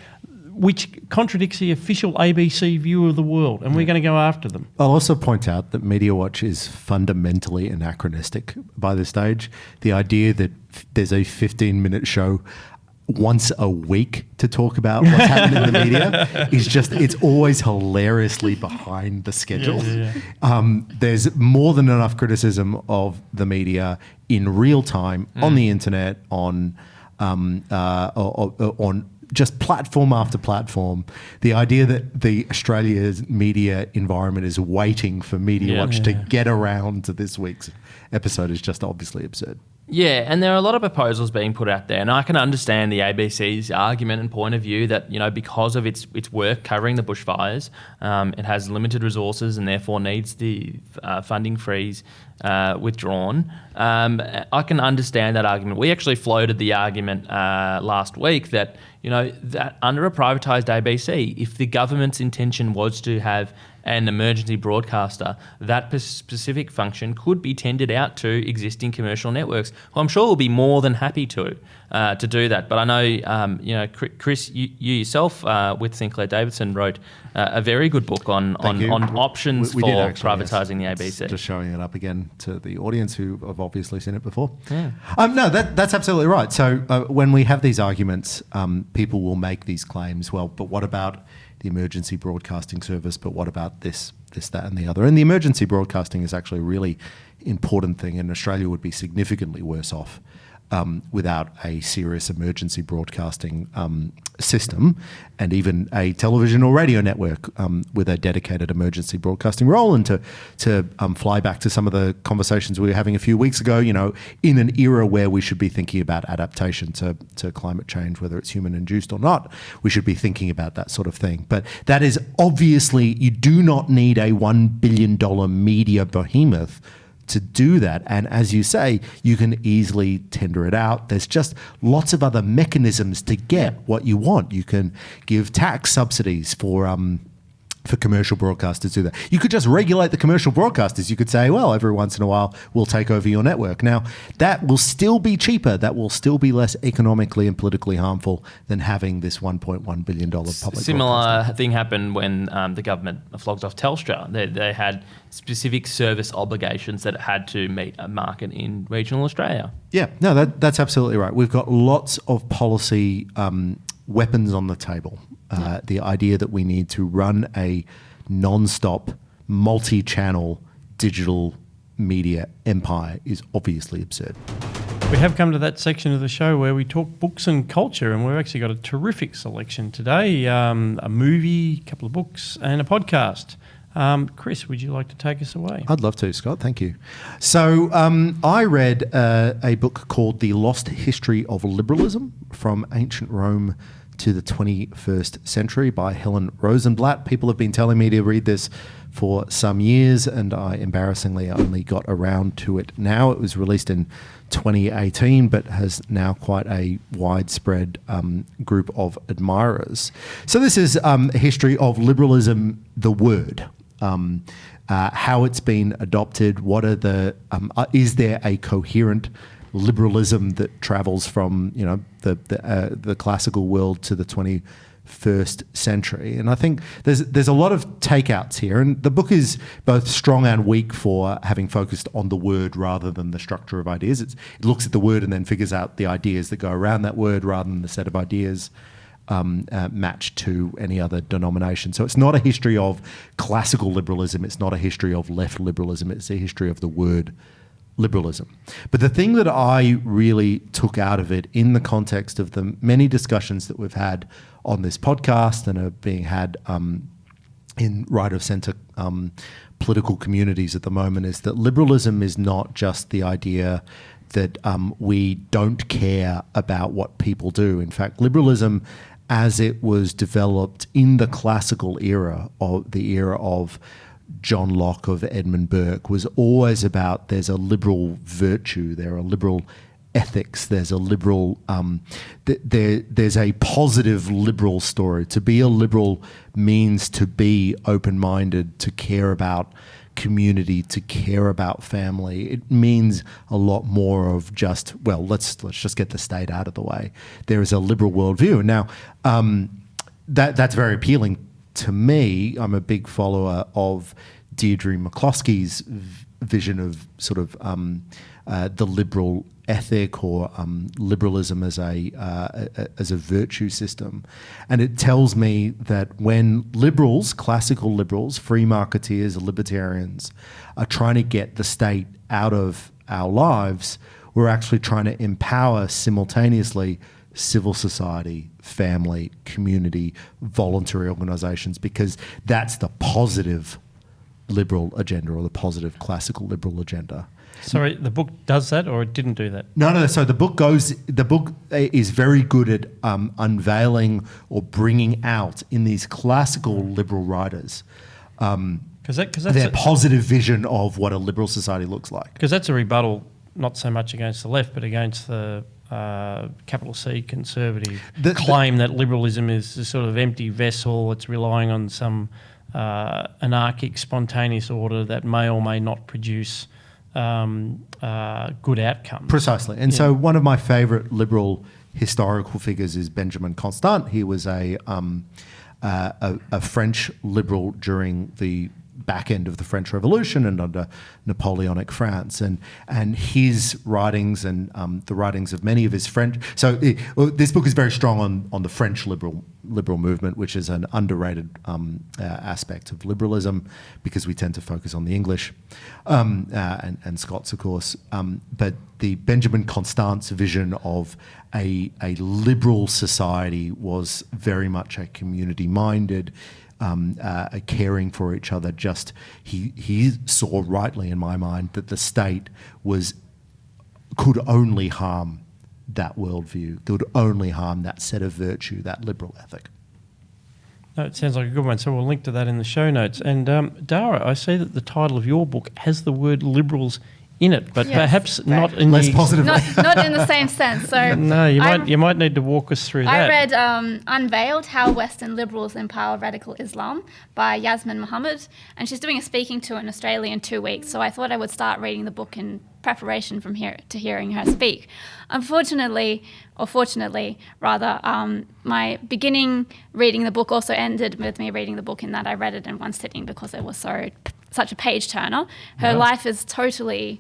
contradicts the official ABC view of the world, and we're going to go after them. I'll also point out that Media Watch is fundamentally anachronistic by this stage. The idea that there's a 15-minute show once a week to talk about what's happening in the media is just, it's always hilariously behind the schedule. There's more than enough criticism of the media in real time on the internet, on just platform after platform. The idea that the Australia's media environment is waiting for Media Watch to get around to this week's episode is just obviously absurd. Yeah, and there are a lot of proposals being put out there, and I can understand the ABC's argument and point of view that, because of its work covering the bushfires, it has limited resources and therefore needs the funding freeze withdrawn. I can understand that argument. We actually floated the argument last week that, that under a privatised ABC, if the government's intention was to have an emergency broadcaster, that specific function could be tendered out to existing commercial networks. Well, I'm sure we'll be more than happy to do that. But I know, Chris, you yourself with Sinclair Davidson wrote a very good book on options we for did actually, privatising yes. the ABC. Just showing it up again to the audience who have obviously seen it before. Yeah. No, that's absolutely right. So when we have these arguments, people will make these claims. Well, but what about the emergency broadcasting service? But what about this, that, and the other? And the emergency broadcasting is actually a really important thing, and Australia would be significantly worse off without a serious emergency broadcasting system, and even a television or radio network with a dedicated emergency broadcasting role. And to fly back to some of the conversations we were having a few weeks ago, in an era where we should be thinking about adaptation to climate change, whether it's human-induced or not, we should be thinking about that sort of thing. But that is obviously, you do not need a $1 billion media behemoth to do that. And as you say, you can easily tender it out. There's just lots of other mechanisms to get what you want. You can give tax subsidies for commercial broadcasters to do that. You could just regulate the commercial broadcasters. You could say, well, every once in a while, we'll take over your network. Now, that will still be cheaper. That will still be less economically and politically harmful than having this $1.1 billion public Similar thing happened when the government flogged off Telstra. They had specific service obligations that it had to meet a market in regional Australia. Yeah, no, that's absolutely right. We've got lots of policy weapons on the table. The idea that we need to run a non-stop, multi-channel digital media empire is obviously absurd. We have come to that section of the show where we talk books and culture, and we've actually got a terrific selection today, a movie, a couple of books, and a podcast. Chris, would you like to take us away? I'd love to, Scott. Thank you. So I read a book called The Lost History of Liberalism, From Ancient Rome to the 21st Century by Helen Rosenblatt. People have been telling me to read this for some years, and I embarrassingly only got around to it now. It was released in 2018, but has now quite a widespread group of admirers. So this is a history of liberalism, the word. How it's been adopted, what are the is there a coherent liberalism that travels from the classical world to the 21st century? And I think there's a lot of takeouts here, and the book is both strong and weak for having focused on the word rather than the structure of ideas. It looks at the word and then figures out the ideas that go around that word rather than the set of ideas matched to any other denomination. So it's not a history of classical liberalism, it's not a history of left liberalism, it's a history of the word liberalism. But the thing that I really took out of it, in the context of the many discussions that we've had on this podcast and are being had in right-of-centre political communities at the moment, is that liberalism is not just the idea that we don't care about what people do. In fact, liberalism, as it was developed in the classical era, of the era of John Locke, of Edmund Burke, was always about there's a liberal virtue, there are liberal ethics, there's a liberal, there's a positive liberal story. To be a liberal means to be open-minded, to care about community, to care about family. It means a lot more of just, well, let's just get the state out of the way. There is a liberal worldview. Now, that's very appealing to me. I'm a big follower of Deirdre McCloskey's vision of sort of the liberal ethic, or liberalism as a virtue system. And it tells me that when liberals, classical liberals, free marketeers, libertarians, are trying to get the state out of our lives, we're actually trying to empower simultaneously civil society, family, community, voluntary organisations, because that's the positive liberal agenda, or the positive classical liberal agenda. Sorry, the book does that, or it didn't do that? No. So the book is very good at unveiling or bringing out in these classical liberal writers their positive vision of what a liberal society looks like. Because that's a rebuttal, not so much against the left, but against the capital C conservative claim that liberalism is a sort of empty vessel. It's relying on some anarchic, spontaneous order that may or may not produce good outcomes. Precisely. And so one of my favourite liberal historical figures is Benjamin Constant. He was a French liberal during the back end of the French Revolution and under Napoleonic France, and his writings and the writings of many of his French. So this book is very strong on the French liberal movement, which is an underrated aspect of liberalism because we tend to focus on the English and Scots, of course. But the Benjamin Constant's vision of a liberal society was very much a community-minded, caring for each other. Just he saw rightly, in my mind, that the state could only harm that worldview, could only harm that set of virtue, that liberal ethic. No, it sounds like a good one, so we'll link to that in the show notes. And Dara, I see that the title of your book has the word liberals in it, but perhaps not in less positively. Not in the same sense. So no, you might need to walk us through that. I read Unveiled: How Western Liberals Empower Radical Islam by Yasmine Mohammed, and she's doing a speaking tour in Australia in 2 weeks. So I thought I would start reading the book in preparation from here to hearing her speak. Unfortunately, or fortunately rather, my beginning reading the book also ended with me reading the book in that I read it in one sitting because it was such a page turner. Her life is totally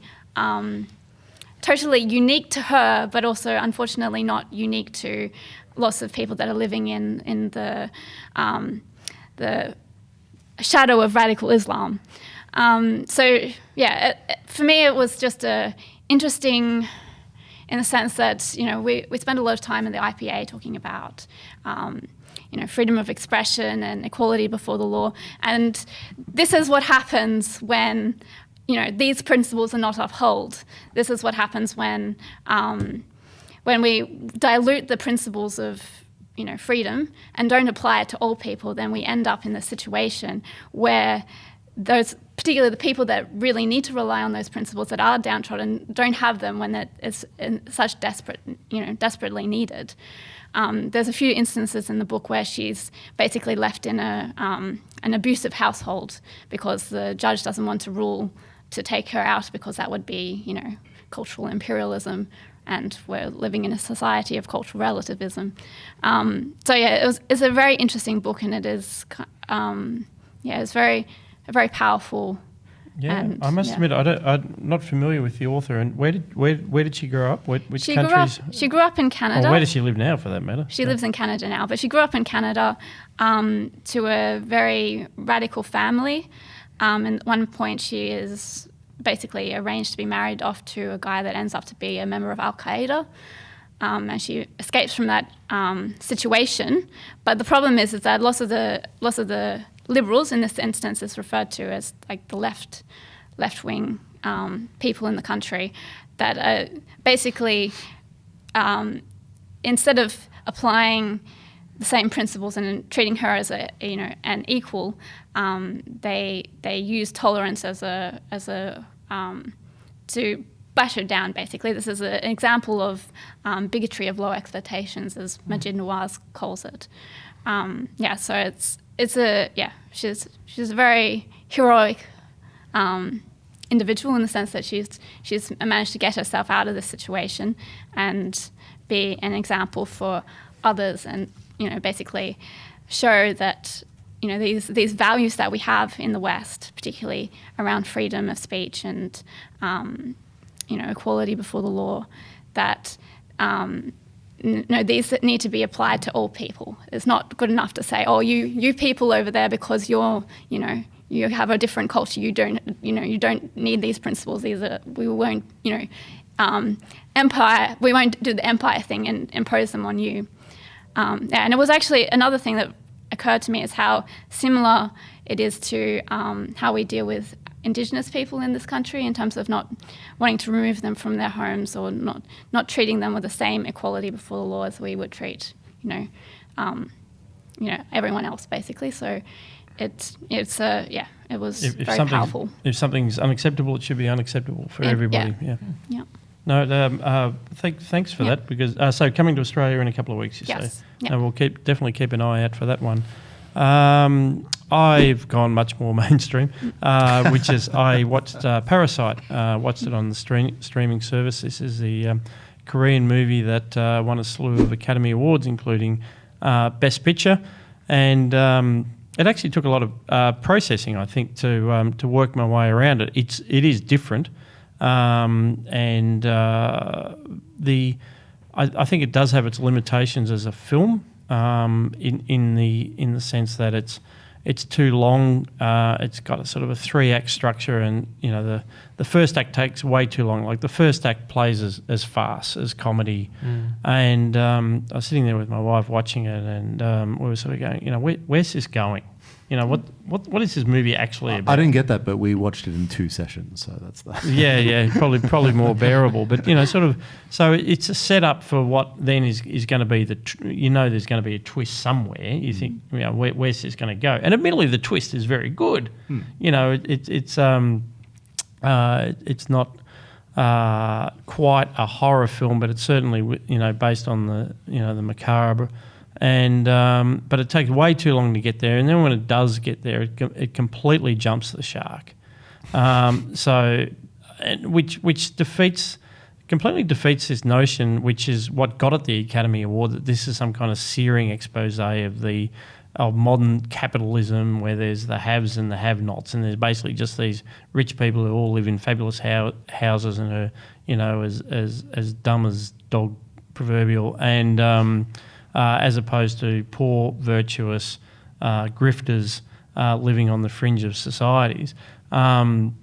unique to her, but also unfortunately not unique to lots of people that are living in the shadow of radical Islam. For me it was just interesting in the sense that, we spend a lot of time in the IPA talking about freedom of expression and equality before the law. And this is what happens when, these principles are not upheld. This is what happens when we dilute the principles of, freedom and don't apply it to all people. Then we end up in the situation where those, particularly the people that really need to rely on those principles that are downtrodden, don't have them when it is in such desperately needed. There's a few instances in the book where she's basically left in an abusive household because the judge doesn't want to rule to take her out because that would be, cultural imperialism, and we're living in a society of cultural relativism. It's a very interesting book, and it is, it's very powerful. Yeah, and, I must admit, I'm not familiar with the author. And where did she grow up? Which countries? She grew up in Canada. Or where does she live now, for that matter? She lives in Canada now, but she grew up in Canada to a very radical family. And at one point, she is basically arranged to be married off to a guy that ends up to be a member of Al Qaeda. And she escapes from that situation. But the problem is that lots of the liberals, in this instance, is referred to as like the left-wing people in the country that are basically, instead of applying the same principles and treating her as an equal, they use tolerance as a to bash her down. Basically, this is an example of bigotry of low expectations, as Majid Nawaz calls it. She's a very heroic individual in the sense that she's managed to get herself out of this situation and be an example for others, and basically show that these values that we have in the West, particularly around freedom of speech and equality before the law, that these need to be applied to all people. It's not good enough to say, oh, you people over there, because you have a different culture, you don't need these principles. We won't empire. We won't do the empire thing and impose them on you. And it was actually another thing that occurred to me is how similar it is to how we deal with Indigenous people in this country in terms of not wanting to remove them from their homes, or not treating them with the same equality before the law as we would treat everyone else, basically. So it was very powerful. If something's unacceptable, it should be unacceptable for everybody. Yeah. No, thanks for that, because so coming to Australia in a couple of weeks, you say. Yes. Yeah. We'll definitely keep an eye out for that one. I've gone much more mainstream, which is I watched Parasite. Watched it on the streaming service. This is the Korean movie that won a slew of Academy Awards, including Best Picture, and it actually took a lot of processing, I think, to work my way around it. It is different, and I think it does have its limitations as a film, in the sense that it's too long. It's got a sort of a 3-act structure, and the first act takes way too long. Like the first act plays as farce, as comedy, and I was sitting there with my wife watching it, and we were sort of going, where's this going? What is this movie actually about? I didn't get that, but we watched it in 2 sessions, so that's that. Yeah, probably more bearable. But so it's a setup for what then is going to be there's going to be a twist somewhere. You think, where's this going to go? And admittedly, the twist is very good. It's not quite a horror film, but it's certainly based on the macabre. And but it takes way too long to get there, and then when it does get there, it completely jumps the shark. Which completely defeats this notion, which is what got it the Academy Award, that this is some kind of searing expose of modern capitalism, where there's the haves and the have-nots, and there's basically just these rich people who all live in fabulous houses and are as dumb as dog proverbial, and as opposed to poor, virtuous grifters living on the fringe of societies. So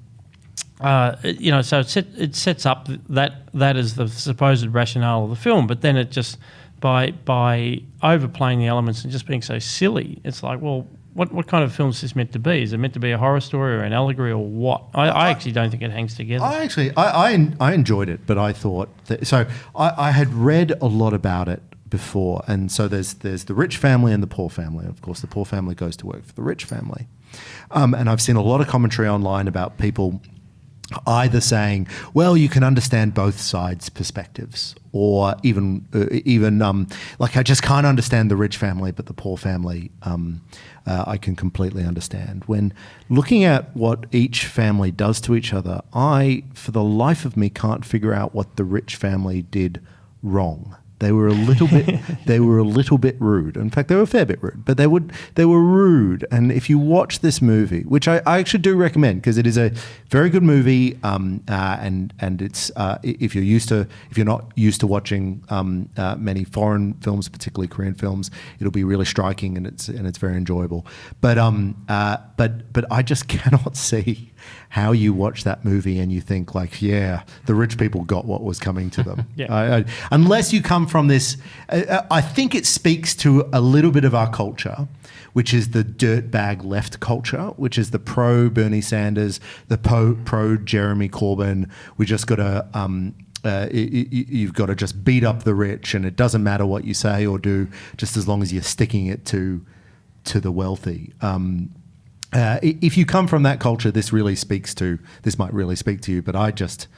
it sets up that as the supposed rationale of the film, but then it just, by overplaying the elements and just being so silly, it's like, well, what kind of film is this meant to be? Is it meant to be a horror story or an allegory or what? I actually don't think it hangs together. I enjoyed it, but I thought that, so I had read a lot about it before, and so there's the rich family and the poor family. Of course, the poor family goes to work for the rich family, and I've seen a lot of commentary online about people either saying, well, you can understand both sides' perspectives, or even like, I just can't understand the rich family, but the poor family I can completely understand. When looking at what each family does to each other, I, for the life of me, can't figure out what the rich family did wrong. They were a little bit rude. In fact, they were a fair bit rude, but they were rude. And if you watch this movie, which I actually do recommend, because it is a very good movie, and it's if you're not used to watching many foreign films, particularly Korean films, it'll be really striking, and it's very enjoyable. But I just cannot see how you watch that movie and you think like, yeah, the rich people got what was coming to them. Unless you come from this, I think it speaks to a little bit of our culture, which is the dirtbag left culture, which is the pro Bernie Sanders, the pro Jeremy Corbyn. We just got to you've got to just beat up the rich, and it doesn't matter what you say or do, just as long as you're sticking it to the wealthy. If you come from that culture, this might really speak to you. But I just,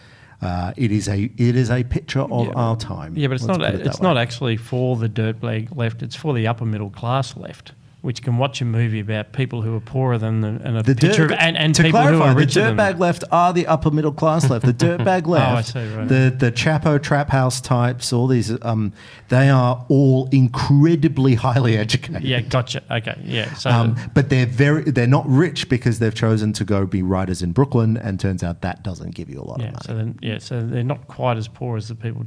it is a picture of our time. Yeah, but it's not actually for the dirtbag left. It's for the upper middle class left, which can watch a movie about people who are poorer than them, and and people clarify, who are richer than them. The dirtbag left are the upper middle class left. The dirtbag left, I see, right. the Chapo trap house types, all these, they are all incredibly highly educated. Yeah, gotcha. Okay, yeah. So, but they're not rich because they've chosen to go be writers in Brooklyn, and turns out that doesn't give you a lot of money. So they're not quite as poor as the people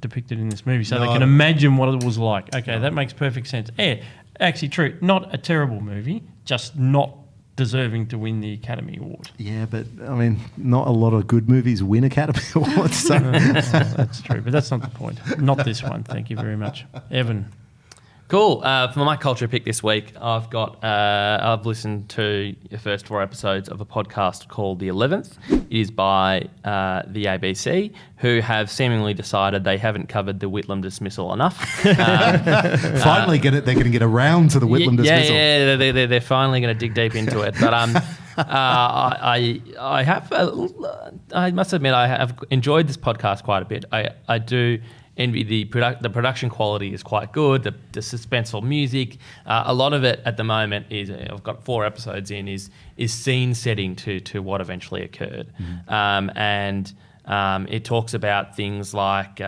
depicted in this movie. So they can imagine what it was like. Okay, that makes perfect sense. Yeah. Actually true. Not a terrible movie, just not deserving to win the Academy Award. Yeah, but I mean, not a lot of good movies win Academy Awards. So. That's true, but that's not the point. Not this one. Thank you very much. Evan. Cool. For my culture pick this week, I've listened to the first 4 episodes of a podcast called The 11th. It is by the ABC, who have seemingly decided they haven't covered the Whitlam dismissal enough. Finally, they're going to get around to the Whitlam dismissal. Yeah, they're finally going to dig deep into it. But I must admit, I have enjoyed this podcast quite a bit. I do the production quality is quite good. The suspenseful music, a lot of it at the moment is, I've got 4 episodes in, is scene setting to what eventually occurred, and it talks about things like.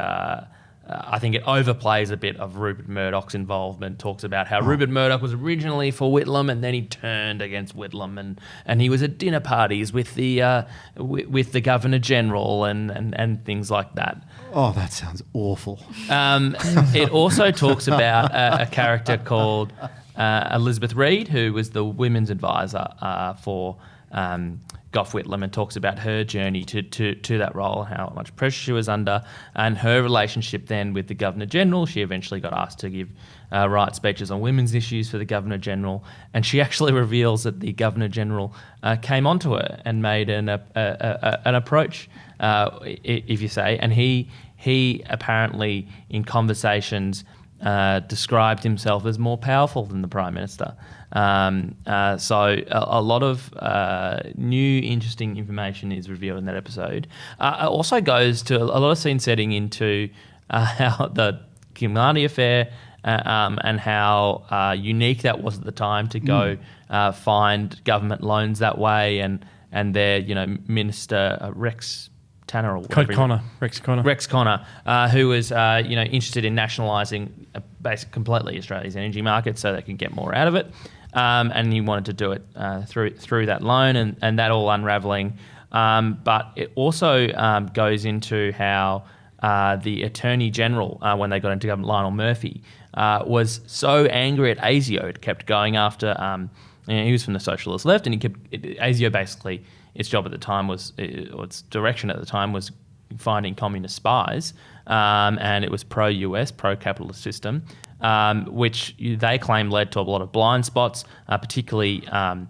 I think it overplays a bit of Rupert Murdoch's involvement, talks about how Rupert Murdoch was originally for Whitlam and then he turned against Whitlam and he was at dinner parties with the Governor-General and things like that. Oh, that sounds awful. It also talks about a character called Elizabeth Reed, who was the women's advisor for Gough Whitlam, and talks about her journey to that role, how much pressure she was under, and her relationship then with the Governor-General. She eventually got asked to give right speeches on women's issues for the Governor-General, and she actually reveals that the Governor-General came onto her and made an approach, if you say, and he apparently in conversations described himself as more powerful than the Prime Minister. So a lot of new, interesting information is revealed in that episode. It also goes to a lot of scene setting into how the Kimani affair and how unique that was at the time to go find government loans that way, and their Minister Rex Tanner or whatever. Rex Connor, who was interested in nationalising basically completely Australia's energy market so they can get more out of it. And he wanted to do it through that loan and that all unravelling. But it also goes into how the Attorney General, when they got into government, Lionel Murphy, was so angry at ASIO, it kept going after. He was from the socialist left, and ASIO basically, its job at the time was, or its direction at the time was finding communist spies, and it was pro-US, pro-capitalist system. Which they claim led to a lot of blind spots, particularly right-wing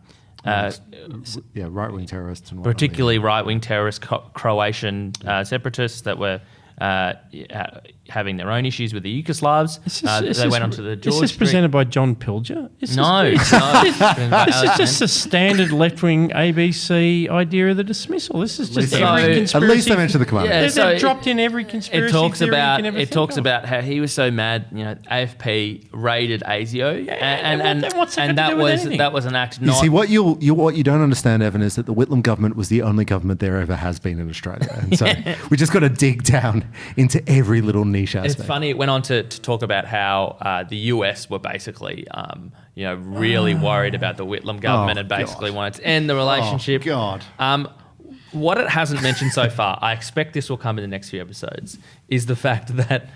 terrorists and whatnot. Particularly right-wing terrorist Croatian separatists that were having their own issues with the Yugoslavs. They went onto the George Is this Street. presented by John Pilger? No. This is just a standard left-wing ABC idea of the dismissal. This is just every conspiracy. At least they mentioned the command. Yeah, they've dropped in every conspiracy It talks about how he was so mad. AFP raided ASIO, and what's that got to do with anything? that was an act. You see, what you don't understand, Evan, is that the Whitlam government was the only government there ever has been in Australia, and so we just got to dig down into every little niche aspect. It's funny. It went on to talk about how the US were basically, really worried about the Whitlam government and basically wanted to end the relationship. Oh, God. What it hasn't mentioned so far, I expect this will come in the next few episodes, is the fact that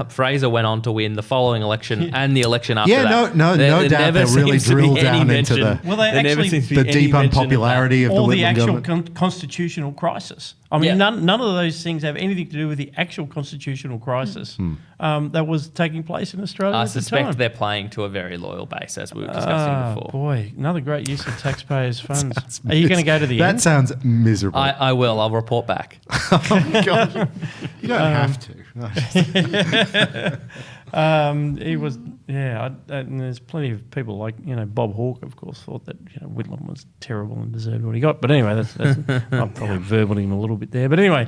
Fraser went on to win the following election and the election after that. No doubt they really drilled down into the deep unpopularity of the or Whitlam the actual government. Constitutional crisis. I mean, none of those things have anything to do with the actual constitutional crisis that was taking place in Australia I at the suspect time. they're playing to a very loyal base, as we were discussing before. Boy, another great use of taxpayers' funds. Are you going to go to the end? That sounds miserable. I will. I'll report back. Oh, God. You don't have to. He was, and there's plenty of people like, Bob Hawke, of course, thought that, Whitlam was terrible and deserved what he got. But anyway, that's I'm probably verbalizing him a little bit there. But anyway,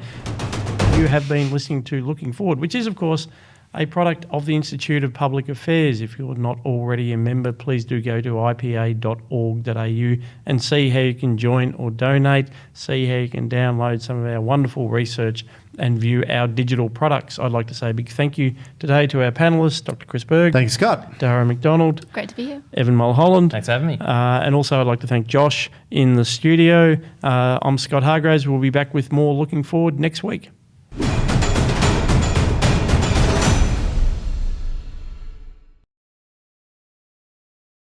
you have been listening to Looking Forward, which is, of course, a product of the Institute of Public Affairs. If you're not already a member, please do go to ipa.org.au and see how you can join or donate, see how you can download some of our wonderful research and view our digital products. I'd like to say a big thank you today to our panellists, Dr. Chris Berg. Thank you, Scott. Dara Macdonald. Great to be here. Evan Mulholland. Thanks for having me. And also I'd like to thank Josh in the studio. I'm Scott Hargreaves. We'll be back with more Looking Forward next week.